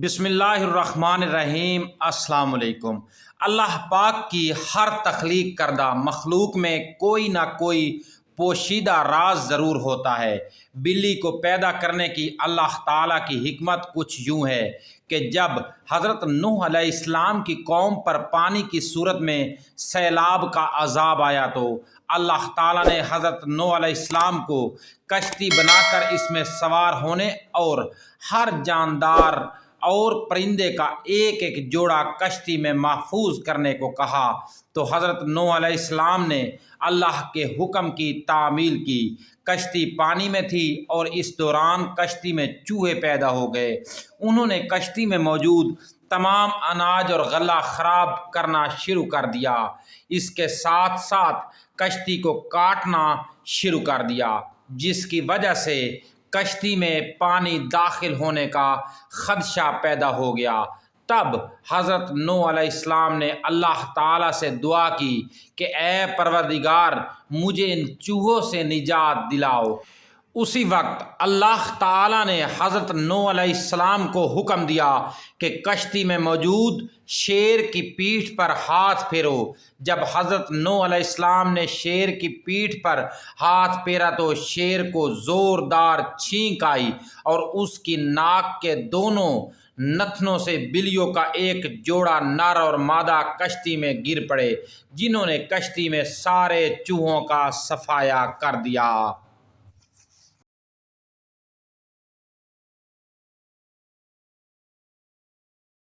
بسم اللہ الرحمن الرحیم۔ السلام علیکم۔ اللہ پاک کی ہر تخلیق کردہ مخلوق میں کوئی نہ کوئی پوشیدہ راز ضرور ہوتا ہے۔ بلی کو پیدا کرنے کی اللہ تعالیٰ کی حکمت کچھ یوں ہے کہ جب حضرت نوح علیہ السلام کی قوم پر پانی کی صورت میں سیلاب کا عذاب آیا تو اللہ تعالیٰ نے حضرت نوح علیہ السلام کو کشتی بنا کر اس میں سوار ہونے اور ہر جاندار اور پرندے کا ایک ایک جوڑا کشتی میں محفوظ کرنے کو کہا تو حضرت نوح علیہ السلام نے اللہ کے حکم کی تعمیل کی۔ کشتی پانی میں تھی اور اس دوران کشتی میں چوہے پیدا ہو گئے۔ انہوں نے کشتی میں موجود تمام اناج اور غلہ خراب کرنا شروع کر دیا۔ اس کے ساتھ ساتھ کشتی کو کاٹنا شروع کر دیا، جس کی وجہ سے کشتی میں پانی داخل ہونے کا خدشہ پیدا ہو گیا۔ تب حضرت نوح علیہ السلام نے اللہ تعالیٰ سے دعا کی کہ اے پروردگار، مجھے ان چوہوں سے نجات دلاؤ۔ اسی وقت اللہ تعالیٰ نے حضرت نوح علیہ السلام کو حکم دیا کہ کشتی میں موجود شیر کی پیٹھ پر ہاتھ پھیرو۔ جب حضرت نوح علیہ السلام نے شیر کی پیٹھ پر ہاتھ پھیرا تو شیر کو زوردار چھینک آئی اور اس کی ناک کے دونوں نتنوں سے بلیوں کا ایک جوڑا نر اور مادہ کشتی میں گر پڑے، جنہوں نے کشتی میں سارے چوہوں کا صفایا کر دیا۔